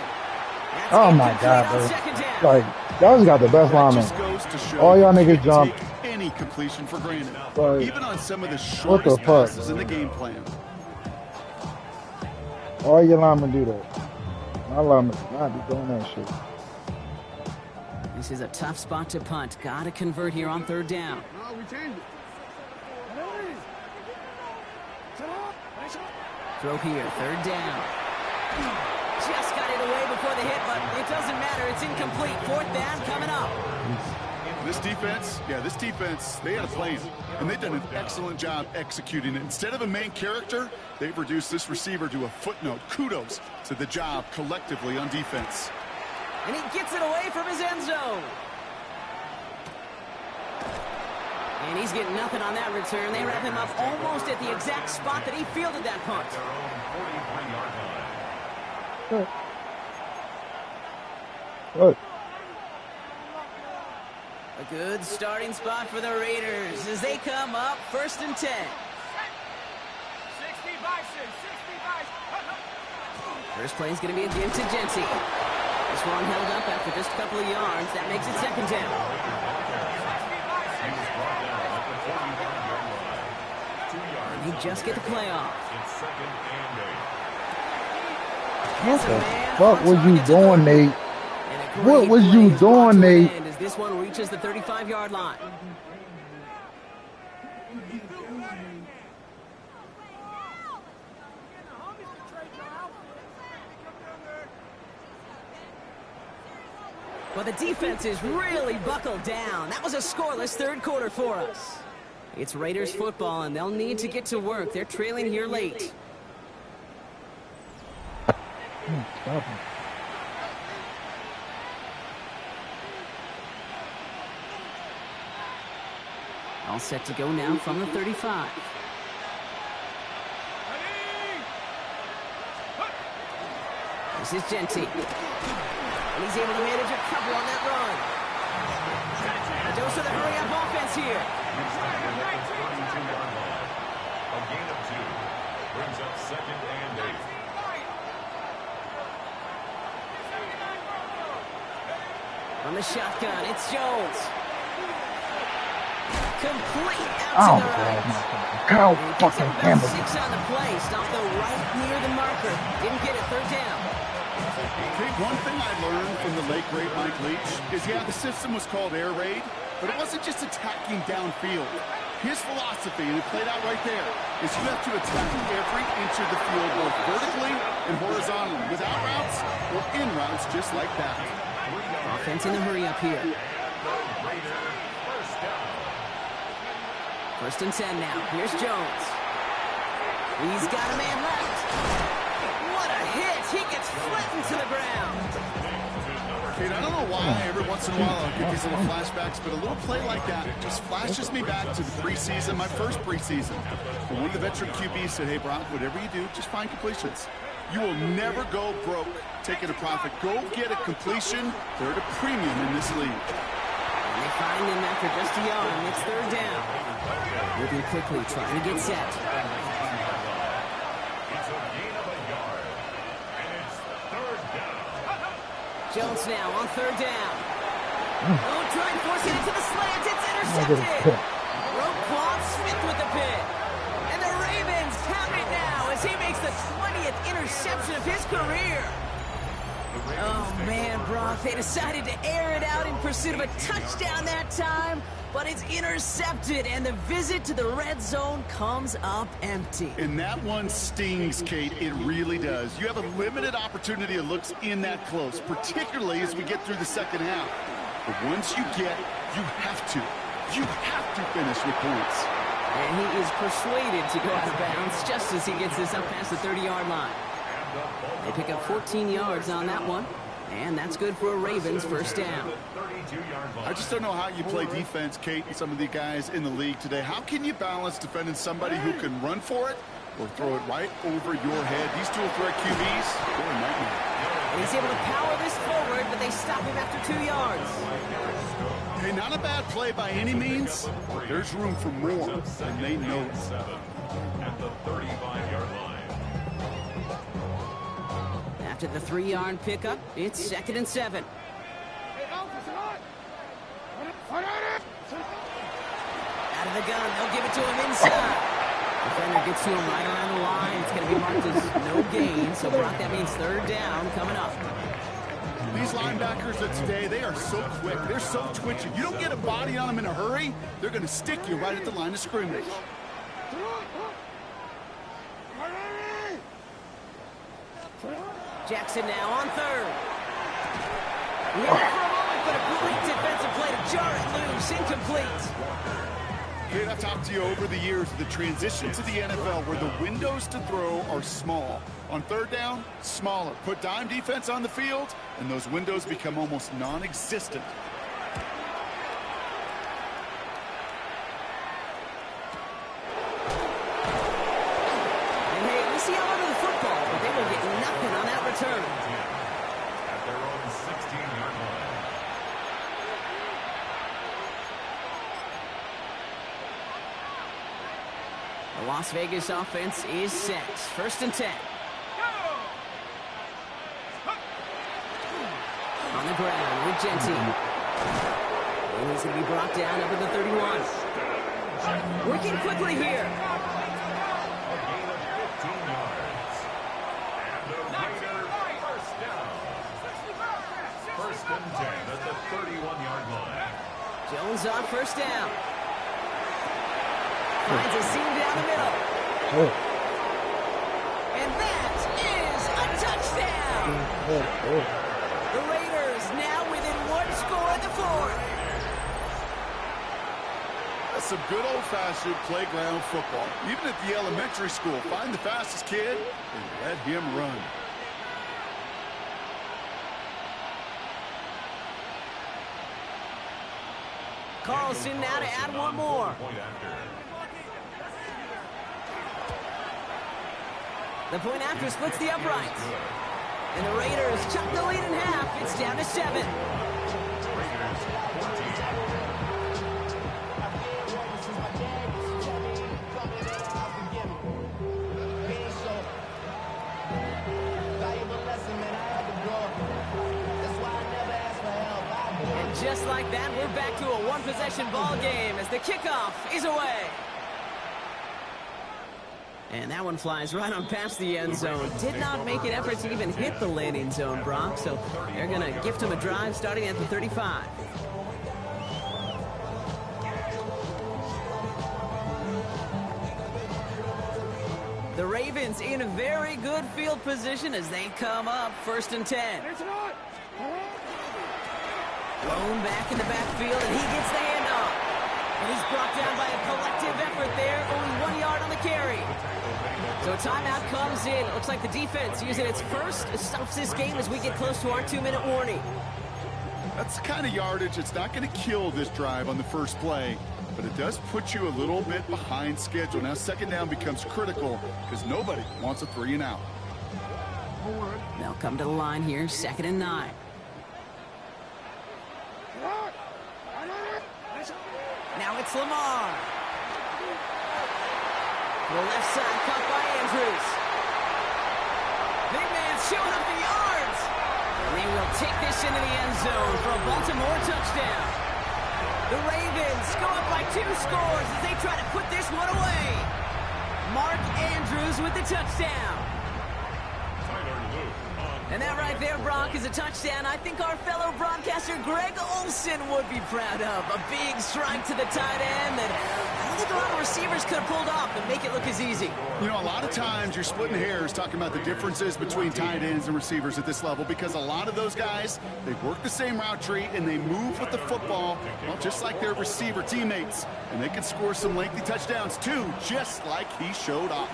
[SPEAKER 2] That's
[SPEAKER 1] Oh my
[SPEAKER 2] incomplete
[SPEAKER 1] God,
[SPEAKER 2] on
[SPEAKER 1] bro.
[SPEAKER 2] second down.
[SPEAKER 1] Like, y'all got the best
[SPEAKER 3] That
[SPEAKER 1] lineman.
[SPEAKER 3] just goes to show
[SPEAKER 1] All y'all
[SPEAKER 3] you
[SPEAKER 1] niggas
[SPEAKER 3] can't
[SPEAKER 1] jump.
[SPEAKER 3] take any completion for granted.
[SPEAKER 1] Like,
[SPEAKER 3] Even on some of the
[SPEAKER 1] what the
[SPEAKER 3] shortest
[SPEAKER 1] fuck,
[SPEAKER 3] passes
[SPEAKER 1] bro?
[SPEAKER 3] in the game plan.
[SPEAKER 1] All your linemen do that. My linemen do not be doing that shit.
[SPEAKER 2] This is a tough spot to punt. Got to convert here on third down. Throw here, third down. Just got it away before the hit, but it doesn't matter. It's incomplete. Fourth down coming up.
[SPEAKER 3] This defense, they had a plan, and they've done an excellent job executing it. Instead of a main character, they've reduced this receiver to a footnote. Kudos to the job collectively on defense.
[SPEAKER 2] And he gets it away from his end zone. And he's getting nothing on that return. They wrap him up almost at the exact spot that he fielded that punt.
[SPEAKER 1] Good. Good.
[SPEAKER 2] A good starting spot for the Raiders as they come up first and 10. First play is going to be again to Genty. This one held up after just a couple of yards. That makes it second down. And he just get the play off.
[SPEAKER 1] What the fuck was you doing, Nate? What was you doing, Nate?
[SPEAKER 2] As this one reaches the 35-yard line. Well, the defense is really buckled down. That was a scoreless third quarter for us. It's Raiders football, and they'll need to get to work. They're trailing here late.
[SPEAKER 1] Stop him.
[SPEAKER 2] All set to go now from the 35. This is Genty. And he's able to manage a couple on that run. A dose of the hurry-up offense here.
[SPEAKER 4] A gain of 2. Brings up second and 8.
[SPEAKER 2] On the shotgun, it's Jones. Complete
[SPEAKER 1] Oh,
[SPEAKER 2] out to the right.
[SPEAKER 1] God,
[SPEAKER 2] And he
[SPEAKER 1] fucking
[SPEAKER 2] gets about
[SPEAKER 1] hammer.
[SPEAKER 2] 6 on the play. Stopped though right near the marker. Didn't get it, third down.
[SPEAKER 3] Okay, one thing I learned from the late, great Mike Leach is, yeah, the system was called air raid, but it wasn't just attacking downfield. His philosophy, and it played out right there, is you have to attack every inch of the field, both vertically and horizontally, without routes or in routes just like that.
[SPEAKER 2] Offense in the hurry up here. First and 10 now. Here's Jones. He's got a man left. What a hit. He gets flattened to the ground.
[SPEAKER 3] Kate, I don't know why every once in a while I'll get these little flashbacks, but a little play like that just flashes me back to the preseason, my first preseason. But one of the veteran QBs said, hey, Brock, whatever you do, just find completions. You will never go broke taking a profit. Go get a completion. They're at a premium in this league.
[SPEAKER 2] And they find him after just a yard. It's third down. Moving quickly, trying to get set. Jones now on third down. Oh, trying to force it into the slant. It's intercepted. Rope cloth, Smith with the pick. And the Ravens count it now as he makes the 20th interception of his career. Oh, man, Brock, they decided to air it out in pursuit of a touchdown that time, but it's intercepted, and the visit to the red zone comes up empty.
[SPEAKER 3] And that one stings, Kate. It really does. You have a limited opportunity that looks in that close, particularly as we get through the second half. But once you get, you have to finish with points.
[SPEAKER 2] And he is persuaded to go out of bounds just as he gets this up past the 30-yard line. They pick up 14 yards on that one, and that's good for a Ravens first down.
[SPEAKER 3] I just don't know how you play defense, Kate, and some of the guys in the league today. How can you balance defending somebody who can run for it or throw it right over your head? These dual threat QBs, they're a nightmare.
[SPEAKER 2] And he's able to power this forward, but they stop him after 2 yards.
[SPEAKER 3] Hey, not a bad play by any means. There's room for more, and they know it.
[SPEAKER 4] At the 35-yard line.
[SPEAKER 2] After the 3-yard pickup, it's 2nd and 7. Out of the gun, they'll give it to him inside. Defender gets to him right around the line. It's going to be marked as no gain, so Brock, that means third down coming up.
[SPEAKER 3] These linebackers of today, they are so quick. They're so twitchy. You don't get a body on them in a hurry, they're going to stick you right at the line of scrimmage.
[SPEAKER 2] Jackson now on third. We had it for a moment, but a great defensive play to jar it loose. Incomplete.
[SPEAKER 3] Kate, I've talked to you over the years of the transition to the NFL where the windows to throw are small. On third down, smaller. Put dime defense on the field, and those windows become almost non-existent.
[SPEAKER 2] And hey, we see how under the football, but they will get nothing on that return.
[SPEAKER 4] At their own 16-yard line.
[SPEAKER 2] The Las Vegas offense is set. 1st and 10. On the ground with Gentine. And he's going to be brought down over the 31. Working quickly here.
[SPEAKER 4] A gain of 15 yards. And the Raiders first down. 1st and 10 at the 31-yard line.
[SPEAKER 2] Jones on 1st down. Finds a seam down the middle. And that is a touchdown. The Raiders now within 1 score at the 4th.
[SPEAKER 3] That's some good old-fashioned playground football. Even at the elementary school, find the fastest kid and let him run.
[SPEAKER 2] Carlson now to add one more.
[SPEAKER 4] Point after.
[SPEAKER 2] The point after splits the uprights. And the Raiders chuck the lead in half. It's down to 7. And just like that, we're back to a one-possession ball game as the kickoff is away. And that one flies right on past the end zone. Did not make an effort to even hit the landing zone, Brock. So they're going to gift him a drive starting at the 35. The Ravens in a very good field position as they come up 1st and 10. Thrown back in the backfield, and he gets the handoff. And he's brought down by a collective effort there. Only 1 yard on the carry. So a timeout comes in. It looks like the defense using its first stops this game as we get close to our 2-minute warning.
[SPEAKER 3] That's the kind of yardage it's not going to kill this drive on the first play, but it does put you a little bit behind schedule. Now second down becomes critical because nobody wants a 3 and out.
[SPEAKER 2] They'll come to the line here, 2nd and 9. Now it's Lamar. To the left side, caught by Andrews. Big man showing up the yards. And they will take this into the end zone for a Baltimore touchdown. The Ravens go up by 2 scores as they try to put this one away. Mark Andrews with the touchdown. And that right there, Brock, is a touchdown I think our fellow broadcaster Greg Olson would be proud of. A big strike to the tight end that I don't think a lot of receivers could have pulled off and make it look as easy.
[SPEAKER 3] You know, a lot of times you're splitting hairs talking about the differences between tight ends and receivers at this level because a lot of those guys, they work the same route tree and they move with the football, well, just like their receiver teammates. And they can score some lengthy touchdowns too, just like he showed off.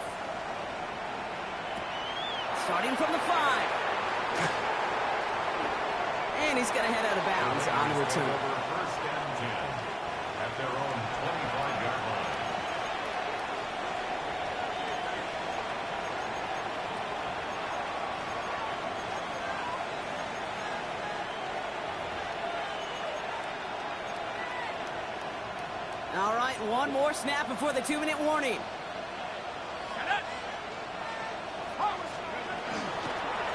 [SPEAKER 2] Starting from the 5. And he's going to head out of bounds on the return.
[SPEAKER 4] First and 10 at their own 25-yard line.
[SPEAKER 2] All right, one more snap before the 2-minute warning.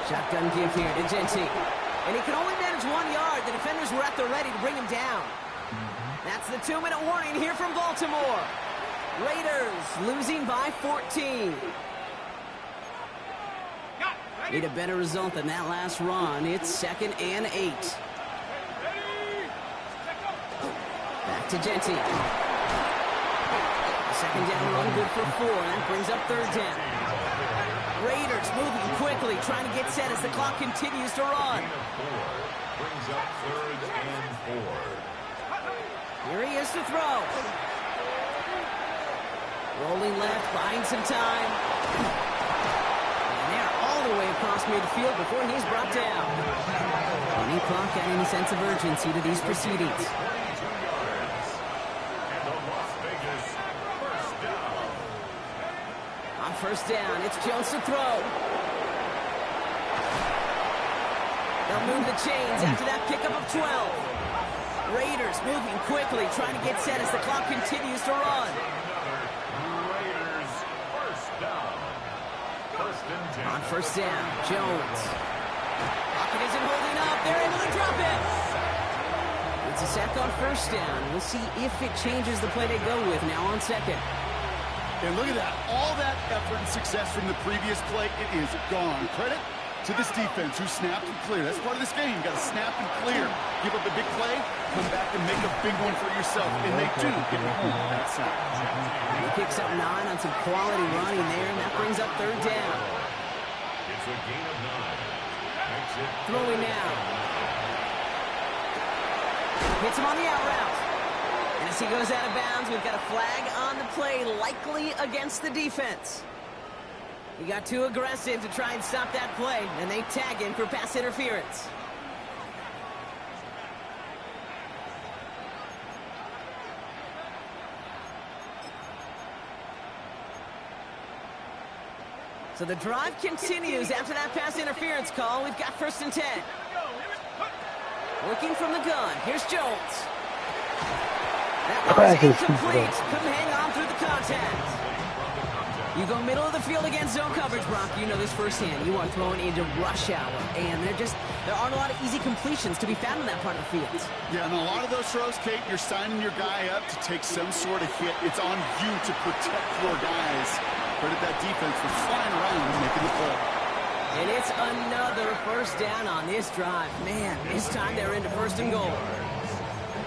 [SPEAKER 2] Shotgun give here to Genty. And he can only manage 1 yard. The defenders were at the ready to bring him down. That's the 2-minute warning here from Baltimore. Raiders losing by 14. Need a better result than that last run. It's 2nd and 8. Back to Genty. Second down run good for 4. That brings up 3rd down. Raiders moving quickly, trying to get set as the clock continues to run.
[SPEAKER 4] Brings up 3rd and 4.
[SPEAKER 2] Here he is to throw. Rolling left, buying some time. And they're all the way across midfield before he's brought down. Any clock adding a sense of urgency to these proceedings. First down, it's Jones to throw. They'll move the chains after that pickup of 12. Raiders moving quickly, trying to get set as the clock continues to run.
[SPEAKER 4] Raiders first down. First and 10.
[SPEAKER 2] On first down, Jones. Pocket isn't holding up. They're able to drop it. It's a sack on first down. We'll see if it changes the play they go with now on second.
[SPEAKER 3] And look at that. All that effort and success from the previous play, it is gone. Credit to this defense who snapped and cleared. That's part of this game. You got to snap and clear. Give up a big play, come back and make a big one for yourself. And they do get home that sack.
[SPEAKER 2] He picks up 9 on some quality running there, and that brings up 3rd down.
[SPEAKER 4] It's a gain of 9.
[SPEAKER 2] Throwing now. Hits him on the out route. And as he goes out of bounds, we've got a flag on the play, likely against the defense. He got too aggressive to try and stop that play, and they tag him for pass interference. So the drive continues after that pass interference call. We've got 1st and 10. Working from the gun. Here's Jones. That was incomplete. Couldn't hang on through the contact. You go middle of the field against zone coverage, Brock. You know this firsthand. You are throwing into rush hour, and there aren't a lot of easy completions to be found in that part of the field. Yeah, and a lot of those throws, Kate, you're signing your guy up to take some sort of hit. It's on you to protect your guys. Credit that defense for flying around and making the play. And it's another first down on this drive. Man, this time they're into 1st and goal.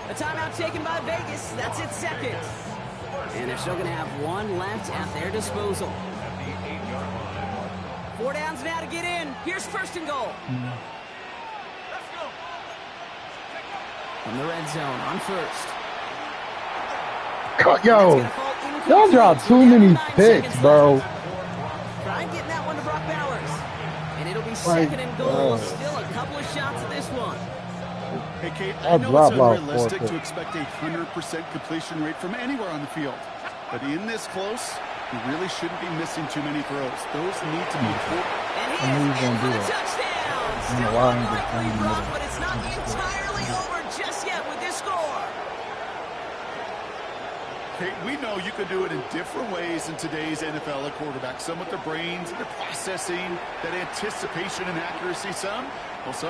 [SPEAKER 2] A timeout taken by Vegas. That's its 2nd. And they're still going to have 1 left at their disposal. 4 downs now to get in. Here's 1st and goal. Let's go. From the red zone on 1st.
[SPEAKER 1] Yo, y'all dropped too many picks, bro.
[SPEAKER 2] Try and get that one to Brock Bowers. And it'll be 2nd and goal. Still a couple of shots at this one.
[SPEAKER 3] Hey, Kate, I
[SPEAKER 1] I'll
[SPEAKER 3] know
[SPEAKER 1] drop
[SPEAKER 3] it's
[SPEAKER 1] off
[SPEAKER 3] unrealistic
[SPEAKER 1] 4
[SPEAKER 3] to expect a 100% completion rate from anywhere on the field. But in this close, you really shouldn't be missing too many throws. Those need to be full.
[SPEAKER 2] And he
[SPEAKER 1] I knew he
[SPEAKER 2] is
[SPEAKER 1] was
[SPEAKER 2] in
[SPEAKER 1] gonna
[SPEAKER 2] for
[SPEAKER 1] do
[SPEAKER 2] the
[SPEAKER 1] that.
[SPEAKER 2] touchdown.
[SPEAKER 1] I don't
[SPEAKER 2] Still
[SPEAKER 1] know why I ain't just
[SPEAKER 2] unlikely,
[SPEAKER 1] playing
[SPEAKER 2] Brock,
[SPEAKER 1] middle.
[SPEAKER 2] but it's not entirely over just yet with this score.
[SPEAKER 3] Kate, we know you can do it in different ways in today's NFL at quarterback. Some with their brains, their processing, that anticipation and accuracy. Some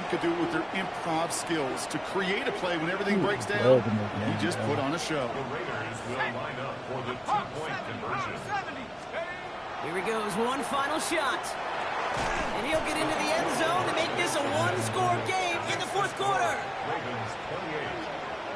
[SPEAKER 3] could do it with their improv skills to create a play when everything breaks down. He just put on a show.
[SPEAKER 4] The Raiders will line up for the two-point conversion.
[SPEAKER 2] Here he goes, one final shot. And he'll get into the end zone to make this a one-score game in the fourth quarter.
[SPEAKER 4] Ravens 28,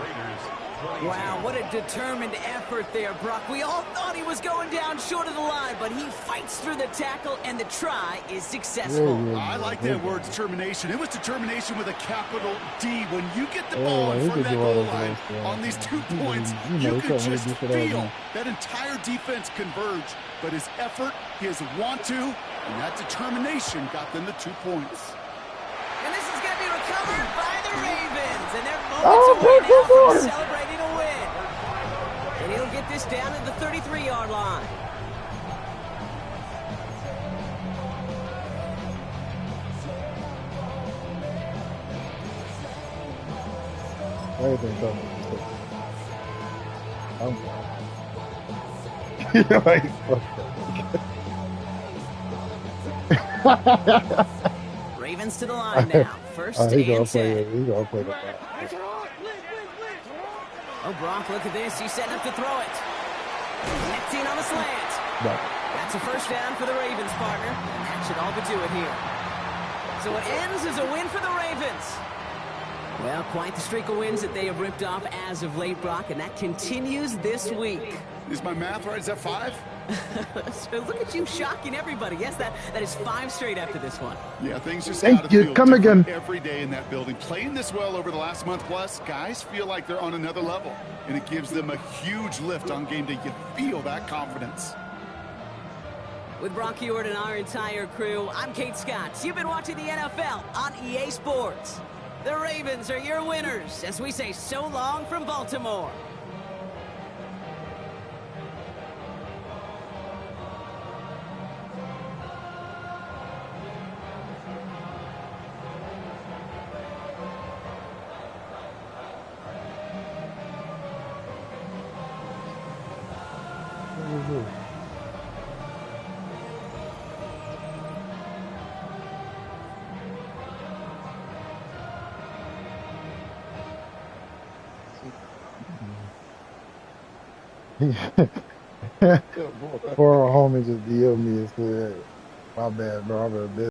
[SPEAKER 4] Raiders 22.
[SPEAKER 2] Wow, what a determined effort there, Brock. We all thought he was going down short of the line, but he fights through the tackle, and the try is successful.
[SPEAKER 3] I like that word, determination. It was determination with a capital D. When you get the ball in front of that goal line on these 2 points, you can just feel that entire defense converge. But his effort, his want to, and that determination got them the 2 points.
[SPEAKER 2] And this is going to be recovered by the Ravens. And they're moments away now from celebrating a win. And he'll get this down to the 33-yard line.
[SPEAKER 1] Everything done. I'm like,
[SPEAKER 2] Ravens to the line now. First
[SPEAKER 1] he
[SPEAKER 2] and
[SPEAKER 1] gonna
[SPEAKER 2] 10.
[SPEAKER 1] play. He gonna play the back.
[SPEAKER 2] Oh, Brock, look at this. He's setting up to throw it. Connecting on the slant.
[SPEAKER 1] But
[SPEAKER 2] That's a first down for the Ravens, partner. And that should all but do it here. So it ends as a win for the Ravens. Well, quite the streak of wins that they have ripped off as of late, Brock, and that continues this week.
[SPEAKER 3] Is my math right? Is that 5?
[SPEAKER 2] So look at you shocking everybody. Yes, that is 5 straight after this one.
[SPEAKER 3] Yeah, things just
[SPEAKER 1] Thank
[SPEAKER 3] gotta
[SPEAKER 1] you.
[SPEAKER 3] feel
[SPEAKER 1] Come
[SPEAKER 3] different
[SPEAKER 1] again.
[SPEAKER 3] every day in that building. Playing this well over the last month plus, guys feel like they're on another level, and it gives them a huge lift on game day. You feel that confidence.
[SPEAKER 2] With Brock Heward and our entire crew, I'm Kate Scott. You've been watching the NFL on EA Sports. The Ravens are your winners as we say so long from Baltimore.
[SPEAKER 1] Poor homie just DM'd me and said, "My bad, bro. I'm a bit."